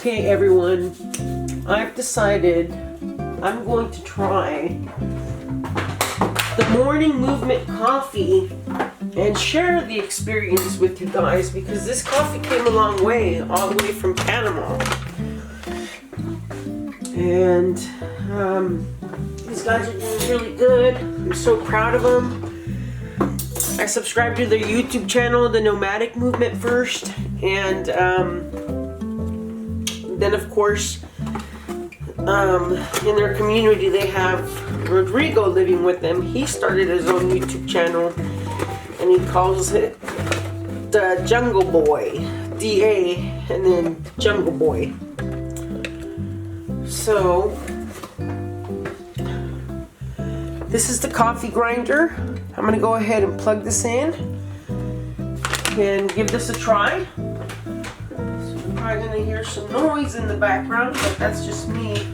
Okay, everyone, I've decided I'm going to try the morning movement coffee and share the experience with you guys, because this coffee came a long way, all the way from Panama. And these guys are doing really good. I'm so proud of them. I subscribed to their YouTube channel, the Nomadic Movement, first, and then of course in their community they have Rodrigo living with them. He started his own YouTube channel and he calls it the Jungle Boy, DA and then Jungle Boy. So this is the coffee grinder. I'm gonna go ahead and plug this in and give this a try. So you're probably gonna hear some noise in the background, but that's just me.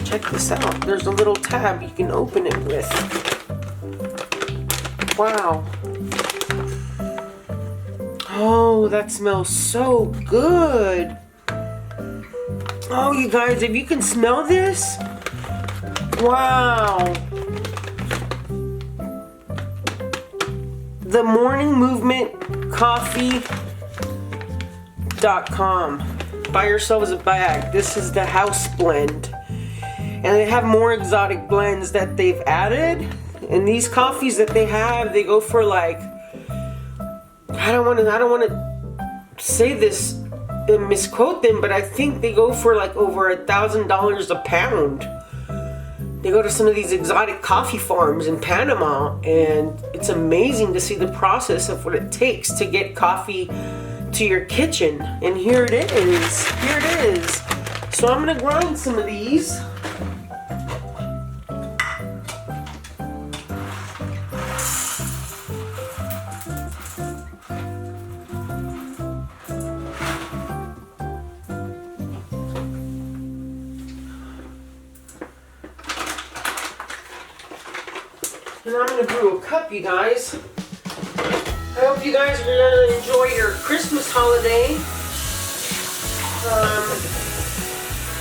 Check this out. There's a little tab you can open it with. Wow. Oh, that smells so good. Oh, you guys, if you can smell this, wow. The Morning Movement Coffee.com. Buy yourselves a bag. This is the house blend. And they have more exotic blends that they've added. And these coffees that they have, they go for like, I don't want to say this and misquote them, but I think they go for like over $1,000 a pound. They go to some of these exotic coffee farms in Panama, and it's amazing to see the process of what it takes to get coffee to your kitchen. And here it is. Here it is. So I'm gonna grind some of these. And I'm going to brew a cup, you guys. I hope you guys are going to enjoy your Christmas holiday.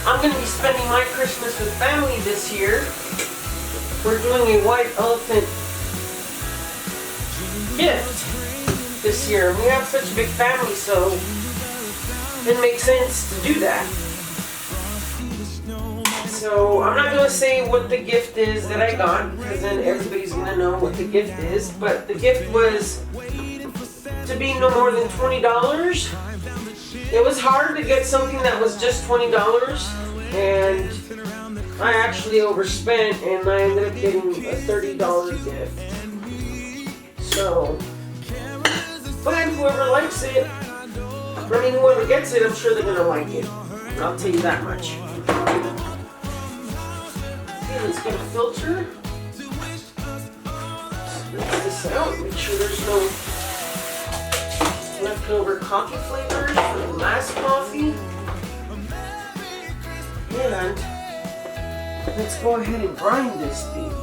I'm going to be spending my Christmas with family this year. We're doing a white elephant gift this year. We have such a big family, so it makes sense to do that. So I'm not going to say what the gift is that I got, because then everybody's going to know what the gift is. But the gift was to be no more than $20. It was hard to get something that was just $20, and I actually overspent, and I ended up getting a $30 gift. So, but whoever likes it, whoever gets it, I'm sure they're going to like it. I'll tell you that much. Let's get a filter. Rinse this out. Make sure there's no leftover coffee flavors from the last coffee. And let's go ahead and grind this baby.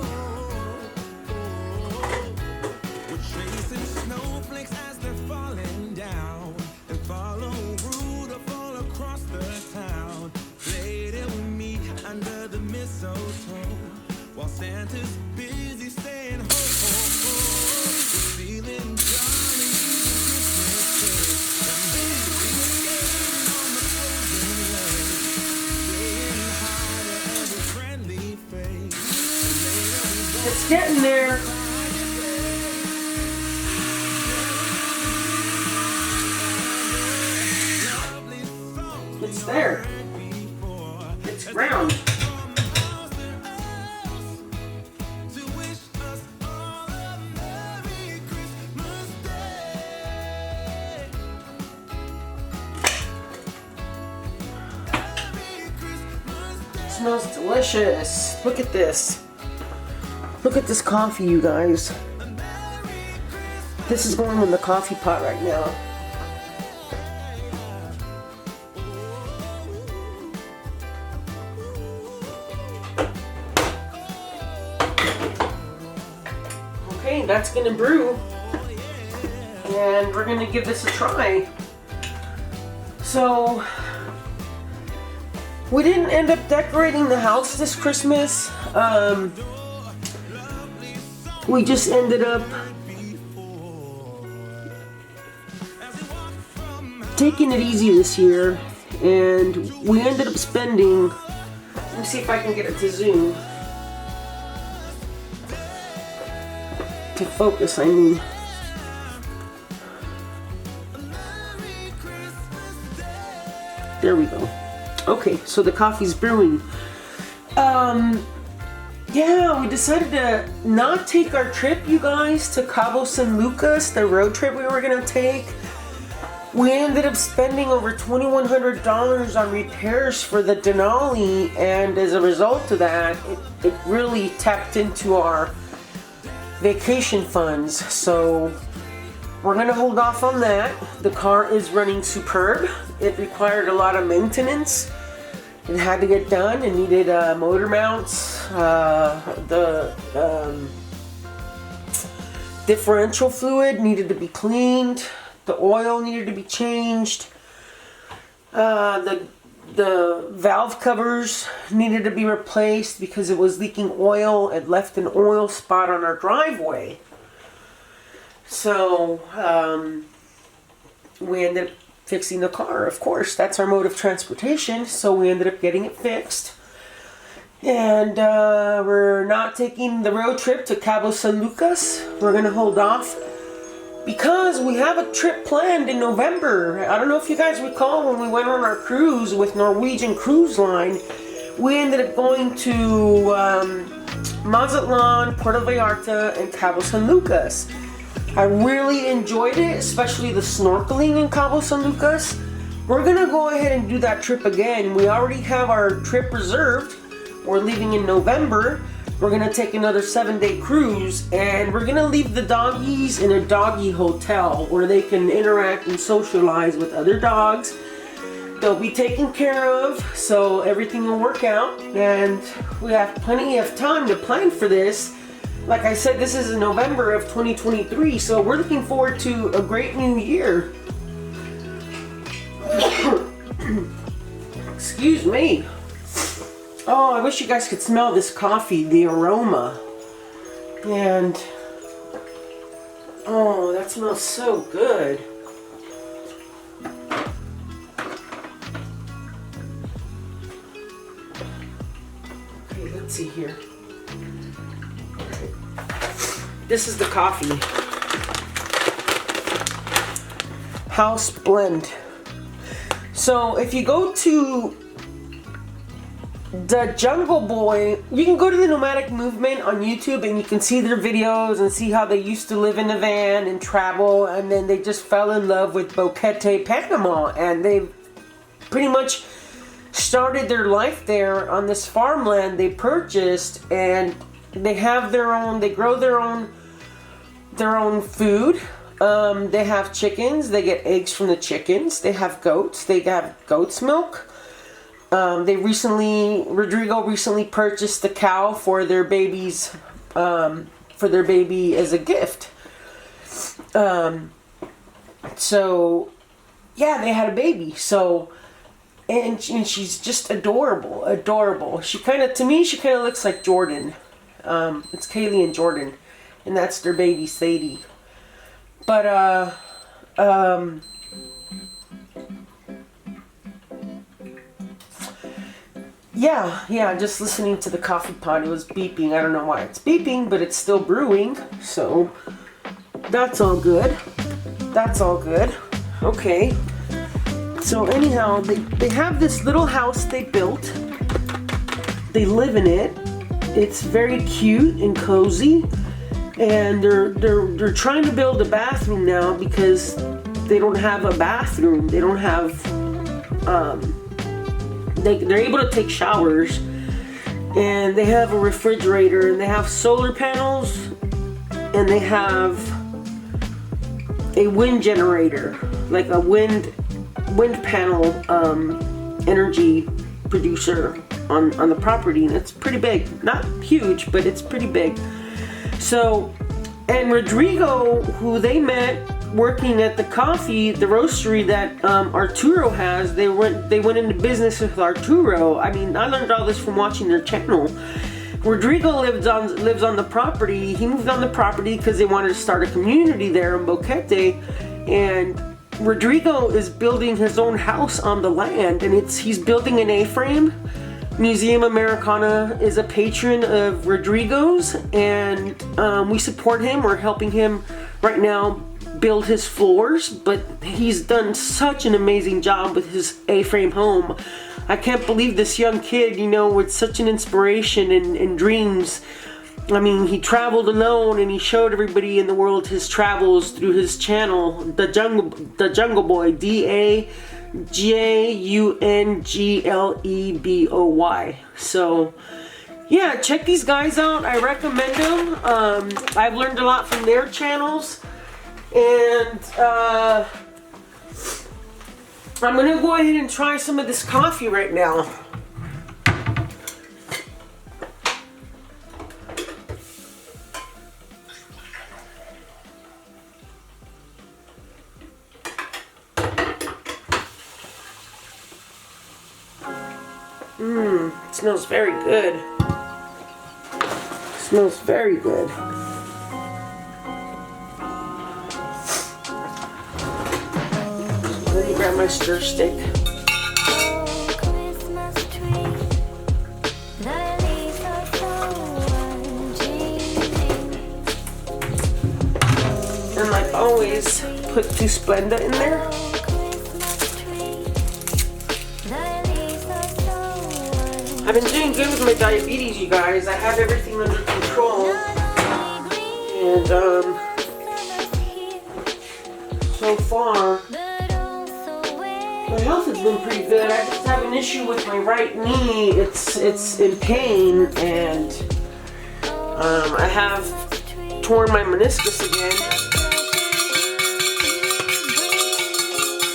While Santa's busy staying home, feeling jolly Christmas. It's getting there. It's there. It's ground. Smells delicious. Look at this. Look at this coffee, you guys. This is going in the coffee pot right now. Okay, that's gonna brew. and we're gonna give this a try. So we didn't end up decorating the house this Christmas. We just ended up taking it easy this year, and we ended up spending, let me see if I can get it to zoom, to focus, I mean. There we go. Okay, so the coffee's brewing. Yeah, we decided to not take our trip, you guys, to Cabo San Lucas, the road trip we were gonna take. We ended up spending over $2,100 on repairs for the Denali, and as a result of that, it really tapped into our vacation funds. So we're gonna hold off on that. The car is running superb. It required a lot of maintenance. It had to get done. It needed motor mounts, the differential fluid needed to be cleaned. The oil needed to be changed. The valve covers needed to be replaced because it was leaking oil. It left an oil spot on our driveway. So we ended up fixing the car. Of course, that's our mode of transportation. So we ended up getting it fixed. And we're not taking the road trip to Cabo San Lucas. We're going to hold off, because we have a trip planned in November. I don't know if you guys recall when we went on our cruise with Norwegian Cruise Line, we ended up going to Mazatlan, Puerto Vallarta, and Cabo San Lucas. I really enjoyed it, especially the snorkeling in Cabo San Lucas. We're gonna go ahead and do that trip again. We already have our trip reserved. We're leaving in November. We're gonna take another 7-day cruise, and we're gonna leave the doggies in a doggy hotel where they can interact and socialize with other dogs. They'll be taken care of, so everything will work out, and we have plenty of time to plan for this. Like I said, this is in November of 2023, so we're looking forward to a great new year. Excuse me. Oh, I wish you guys could smell this coffee, the aroma. And, oh, that smells so good. Okay, let's see here. This is the coffee. House blend. So if you go to the Jungle Boy, you can go to the Nomadic Movement on YouTube and you can see their videos and see how they used to live in a van and travel, and then they just fell in love with Boquete, Panama, and they pretty much started their life there on this farmland they purchased, and they have their own, they grow their own food. They have chickens, they get eggs from the chickens, they have goats, they have goat's milk. Rodrigo recently purchased the cow for their baby as a gift. So yeah, they had a baby. So, and she's just adorable. To me, she kind of looks like Jordan. It's Kaylee and Jordan, and that's their baby Sadie. But yeah, just listening to the coffee pot, it was beeping. I don't know why it's beeping, but it's still brewing, so that's all good. Okay, so anyhow, they have this little house they built. They live in it. It's very cute and cozy, and they're trying to build a bathroom now because they don't have a bathroom. They don't have they're able to take showers, and they have a refrigerator, and they have solar panels, and they have a wind generator, like a wind panel energy producer on the property, and it's pretty big. Not huge, but it's pretty big. So, and Rodrigo, who they met working at the roastery that Arturo has. They went into business with Arturo. I mean, I learned all this from watching their channel. Rodrigo lives on the property. He moved on the property because they wanted to start a community there in Boquete, and Rodrigo is building his own house on the land, and he's building an A-frame. Museum Americana is a patron of Rodrigo's, and we support him. We're helping him right now build his floors, but he's done such an amazing job with his A-frame home. I can't believe this young kid, you know, with such an inspiration and dreams. I mean, he traveled alone and he showed everybody in the world his travels through his channel, The Jungle Boy, DAJUNGLEBOY. So, yeah, check these guys out. I recommend them. I've learned a lot from their channels. And I'm gonna go ahead and try some of this coffee right now. It smells very good. It smells very good. Let me grab my stir stick. And like always, put 2 Splenda in there. I've been doing good with my diabetes, you guys. I have everything under control. And so far, my health has been pretty good. I just have an issue with my right knee. It's in pain, and I have torn my meniscus again.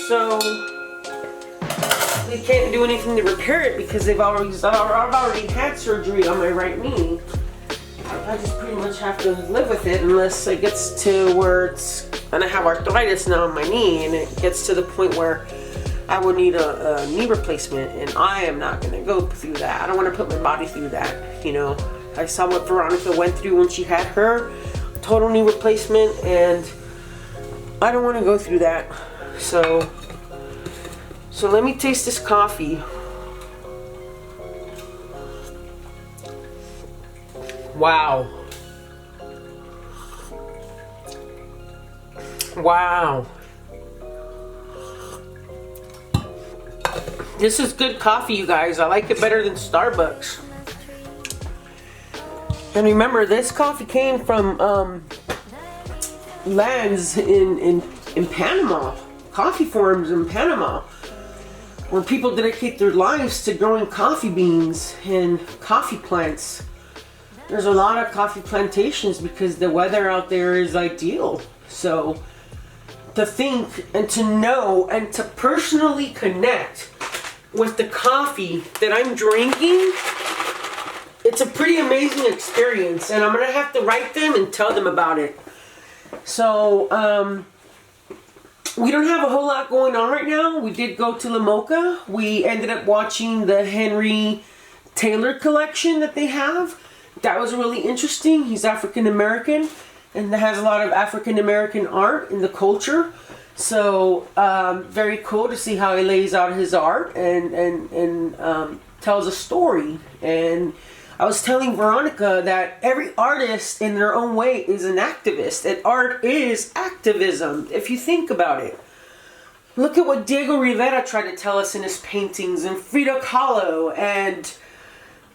So they can't do anything to repair it because I've already had surgery on my right knee. I just pretty much have to live with it unless it gets to where and I have arthritis now on my knee, and it gets to the point where I would need a knee replacement, and I am not going to go through that. I don't want to put my body through that, you know. I saw what Veronica went through when she had her total knee replacement, and I don't want to go through that. So let me taste this coffee. Wow. Wow. This is good coffee, you guys. I like it better than Starbucks. And remember, this coffee came from lands in Panama. Coffee farms in Panama, where people dedicate their lives to growing coffee beans and coffee plants. There's a lot of coffee plantations because the weather out there is ideal. So to think and to know and to personally connect with the coffee that I'm drinking, it's a pretty amazing experience, and I'm gonna have to write them and tell them about it. So we don't have a whole lot going on right now. We did go to La Mocha. We ended up watching the Henry Taylor collection that they have. That was really interesting. He's African American and has a lot of African American art in the culture. So very cool to see how he lays out his art and tells a story. And I was telling Veronica that every artist in their own way is an activist, and art is activism, if you think about it. Look at what Diego Rivera tried to tell us in his paintings, and Frida Kahlo, and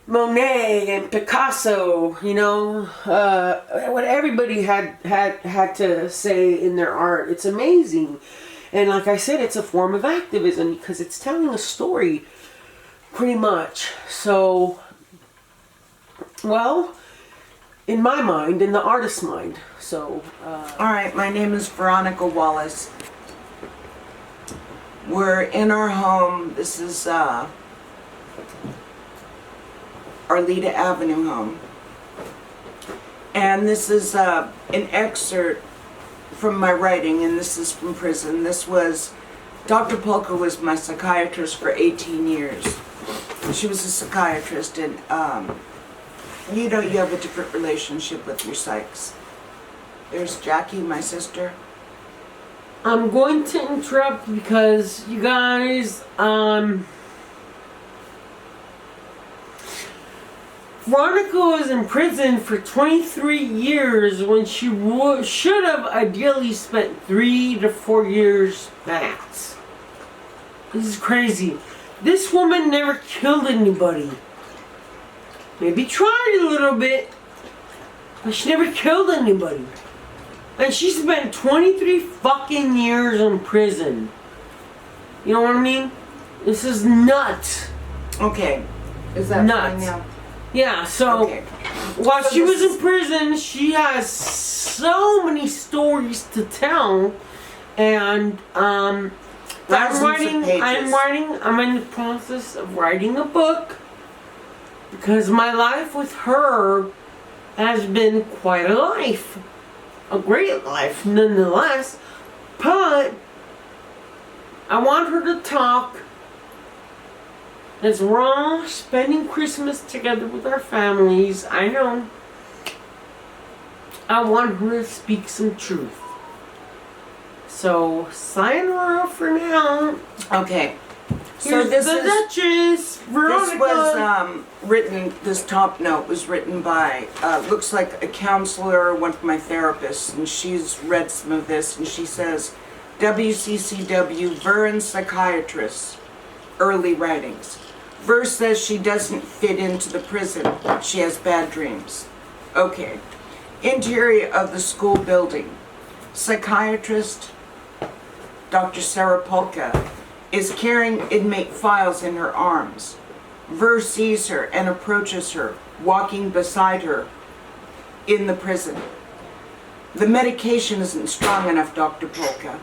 Monet, and Picasso, you know, what everybody had to say in their art. It's amazing. And like I said, it's a form of activism because it's telling a story, pretty much. So, well, in my mind, in the artist's mind. So, Alright, my name is Veronica Wallace. We're in our home. This is Arleta Avenue home. And this is an excerpt from my writing, and this is from prison. This was, Dr. Polka was my psychiatrist for 18 years. She was a psychiatrist, and you know, you have a different relationship with your psychs. There's Jackie, my sister. I'm going to interrupt because you guys, Veronica was in prison for 23 years when she should have ideally spent 3 to 4 years max. This is crazy. This woman never killed anybody. Maybe tried a little bit, but she never killed anybody. And she spent 23 fucking years in prison. You know what I mean? This is nuts. Okay. Is that Nuts. fine now? Yeah, so Okay. while So she was this in prison, she has so many stories to tell. And I'm in the process of writing a book because my life with her has been quite a life. A great life nonetheless, but I want her to talk as we're all spending Christmas together with our families. I know. I want her to speak some truth. So sign her up for now. Okay. So Here's this the is Duchess, Veronica. this was written. This top note was written by looks like a counselor, one of my therapists, and she's read some of this, and she says, WCCW, Vern psychiatrist, early writings. Ver says she doesn't fit into the prison. She has bad dreams. Okay. Interior of the school building. Psychiatrist Dr. Sarah Polka is carrying inmate files in her arms. Ver sees her and approaches her, walking beside her in the prison. The medication isn't strong enough, Dr. Polka.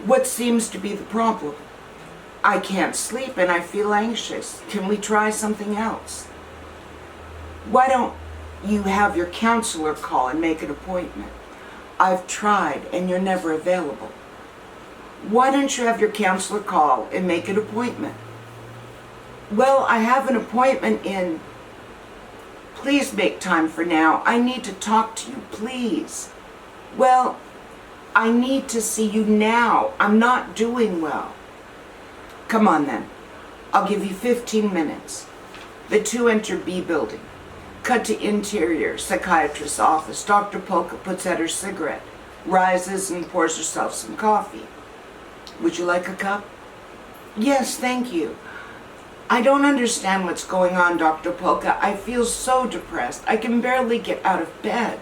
What seems to be the problem? I can't sleep and I feel anxious. Can we try something else? Why don't you have your counselor call and make an appointment? I've tried and you're never available. Why don't you have your counselor call and make an appointment? Well, I have an appointment in. Please make time for now. I need to talk to you, please. Well, I need to see you now. I'm not doing well. Come on then. I'll give you 15 minutes. The two enter B building. Cut to interior, psychiatrist's office. Dr. Polka puts out her cigarette, rises and pours herself some coffee. Would you like a cup? Yes, thank you. I don't understand what's going on, Dr. Polka. I feel so depressed. I can barely get out of bed.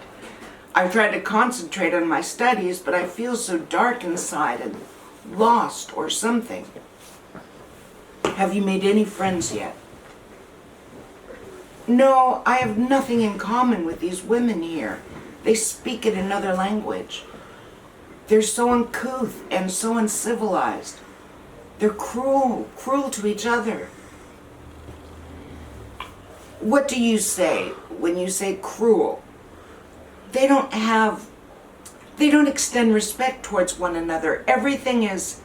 I've tried to concentrate on my studies, but I feel so dark inside and lost or something. Have you made any friends yet? No, I have nothing in common with these women here. They speak in another language. They're so uncouth and so uncivilized. They're cruel to each other. What do you say when you say cruel? They don't extend respect towards one another. Everything is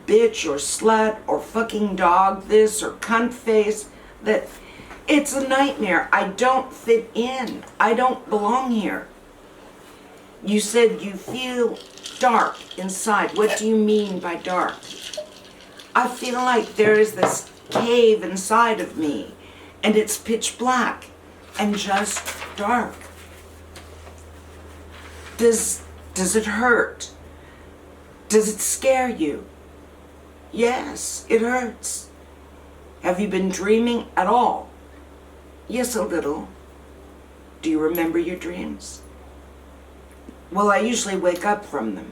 bitch or slut or fucking dog this or cunt face. That it's a nightmare. I don't fit in. I don't belong here. You said you feel dark inside. What do you mean by dark? I feel like there is this cave inside of me and it's pitch black and just dark. Does it hurt? Does it scare you? Yes, it hurts. Have you been dreaming at all? Yes, a little. Do you remember your dreams? Well, I usually wake up from them.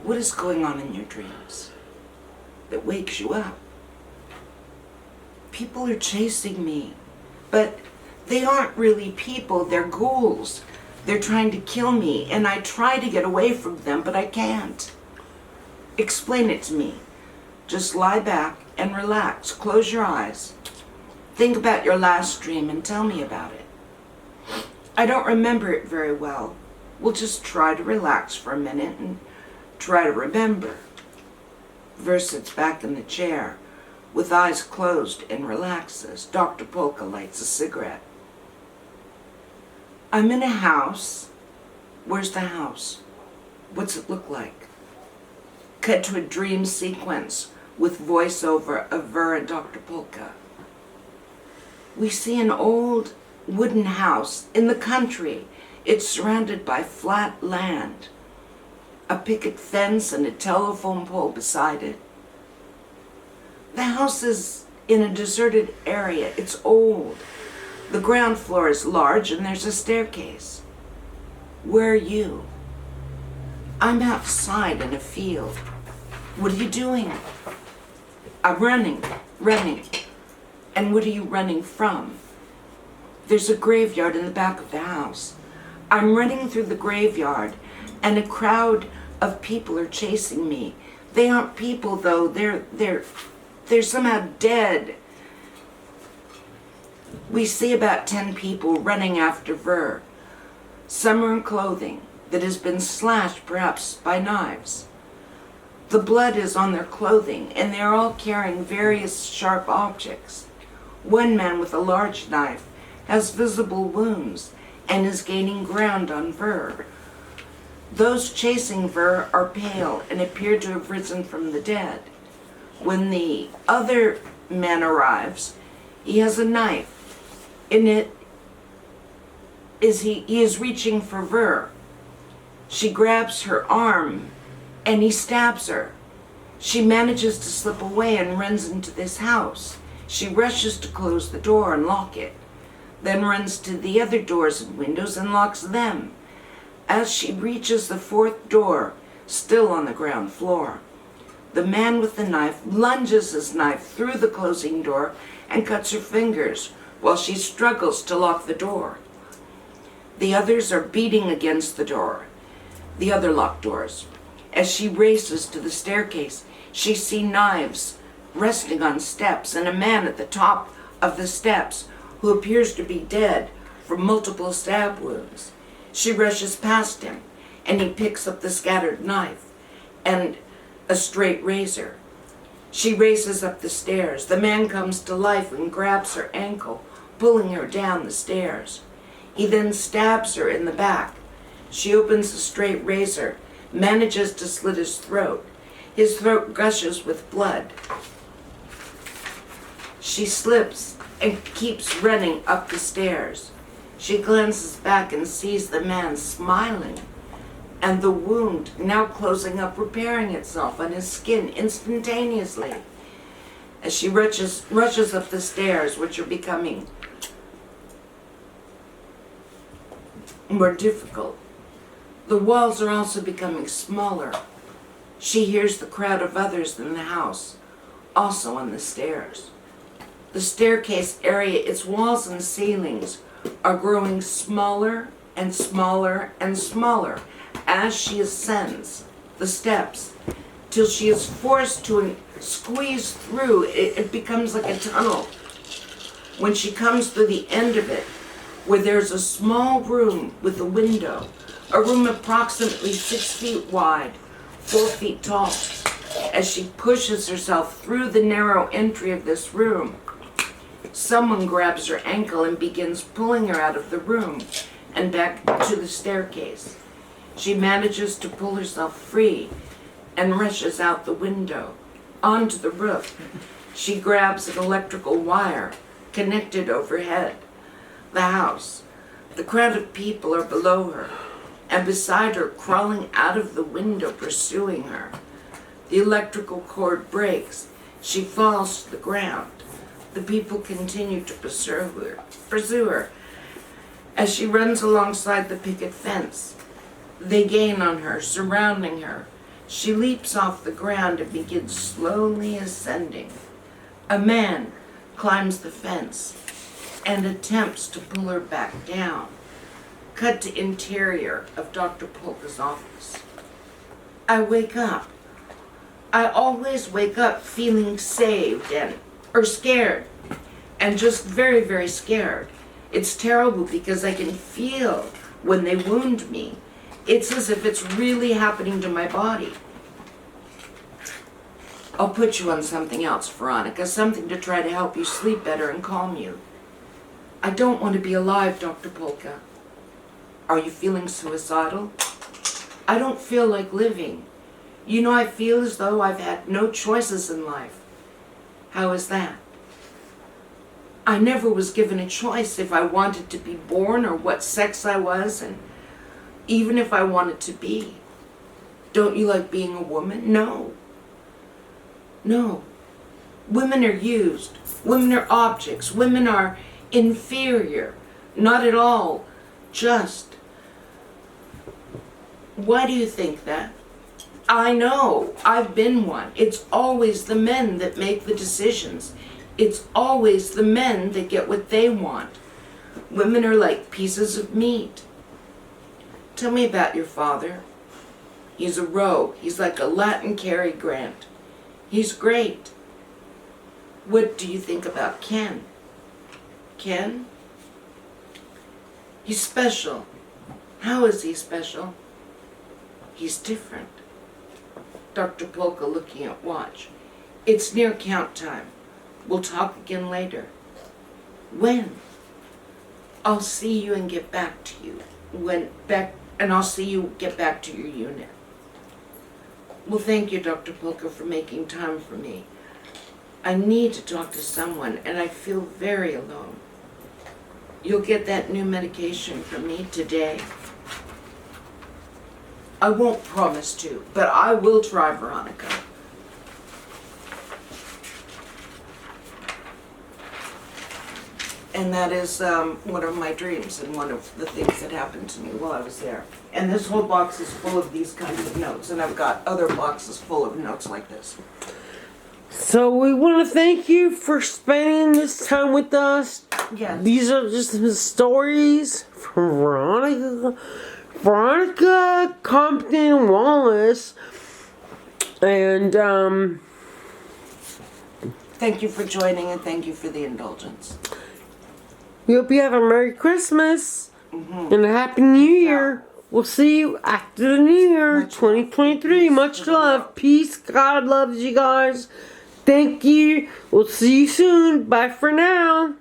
What is going on in your dreams that wakes you up? People are chasing me, but they aren't really people, they're ghouls. They're trying to kill me, and I try to get away from them, but I can't. Explain it to me. Just lie back and relax. Close your eyes. Think about your last dream and tell me about it. I don't remember it very well. We'll just try to relax for a minute and try to remember. Ver sits back in the chair with eyes closed and relaxes. Dr. Polka lights a cigarette. I'm in a house. Where's the house? What's it look like? Cut to a dream sequence with voiceover of Ver and Dr. Polka. We see an old wooden house in the country. It's surrounded by flat land, a picket fence and a telephone pole beside it. The house is in a deserted area. It's old. The ground floor is large and there's a staircase. Where are you? I'm outside in a field. What are you doing? I'm running. And what are you running from? There's a graveyard in the back of the house. I'm running through the graveyard and a crowd of people are chasing me. They aren't people though, they're somehow dead. We see about 10 people running after Ver. Some are in clothing that has been slashed perhaps by knives. The blood is on their clothing and they're all carrying various sharp objects. One man with a large knife has visible wounds and is gaining ground on Ver. Those chasing Ver are pale and appear to have risen from the dead. When the other man arrives, he has a knife. In it is he is reaching for Ver. She grabs her arm and he stabs her. She manages to slip away and runs into this house. She rushes to close the door and lock it, then runs to the other doors and windows and locks them. As she reaches the fourth door, still on the ground floor, the man with the knife lunges his knife through the closing door and cuts her fingers while she struggles to lock the door. The others are beating against the door, the other locked doors. As she races to the staircase, she sees knives resting on steps and a man at the top of the steps who appears to be dead from multiple stab wounds. She rushes past him and he picks up the scattered knife and a straight razor. She races up the stairs. The man comes to life and grabs her ankle, pulling her down the stairs. He then stabs her in the back. She opens the straight razor, manages to slit his throat. His throat gushes with blood. She slips and keeps running up the stairs. She glances back and sees the man smiling, and the wound now closing up, repairing itself on his skin instantaneously. As she rushes up the stairs, which are becoming more difficult. The walls are also becoming smaller. She hears the crowd of others in the house, also on the stairs. The staircase area, its walls and ceilings are growing smaller and smaller and smaller as she ascends the steps till she is forced to squeeze through. It becomes like a tunnel. When she comes to the end of it, where there's a small room with a window, a room approximately 6 feet wide, 4 feet tall. As she pushes herself through the narrow entry of this room, someone grabs her ankle and begins pulling her out of the room and back to the staircase. She manages to pull herself free and rushes out the window, onto the roof. She grabs an electrical wire connected overhead. The house. The crowd of people are below her, and beside her, crawling out of the window, pursuing her. The electrical cord breaks. She falls to the ground. The people continue to pursue her. As she runs alongside the picket fence, they gain on her, surrounding her. She leaps off the ground and begins slowly ascending. A man climbs the fence and attempts to pull her back down. Cut to interior of Dr. Polka's office. I wake up. I always wake up feeling saved or scared, and just very, very scared. It's terrible because I can feel when they wound me, It's as if it's really happening to my body. I'll put you on something else, Veronica, something to try to help you sleep better and calm you. I don't want to be alive, Dr. Polka. Are you feeling suicidal? I don't feel like living. You know, I feel as though I've had no choices in life. How is that? I never was given a choice if I wanted to be born or what sex I was, and even if I wanted to be. Don't you like being a woman? No. No. Women are used. Women are objects. Women are inferior. Not at all. Just. Why do you think that? I know. I've been one. It's always the men that make the decisions. It's always the men that get what they want. Women are like pieces of meat. Tell me about your father. He's a rogue. He's like a Latin Cary Grant. He's great. What do you think about Ken? Ken? He's special. How is he special? He's different. Dr. Polka looking at watch. It's near count time. We'll talk again later. When? I'll see you and get back to you. I'll see you get back to your unit. Well, thank you, Dr. Polka, for making time for me. I need to talk to someone, and I feel very alone. You'll get that new medication from me today. I won't promise to, but I will try, Veronica. And that is one of my dreams and one of the things that happened to me while I was there. And this whole box is full of these kinds of notes, and I've got other boxes full of notes like this. So we want to thank you for spending this time with us. Yes. These are just the stories from Veronica Compton Wallace. And Thank you for joining, and thank you for the indulgence. we hope you have a Merry Christmas and a Happy New Year. We'll see you after the New Year, 2023. Much love. Peace. God loves you guys. Thank you. We'll see you soon. Bye for now.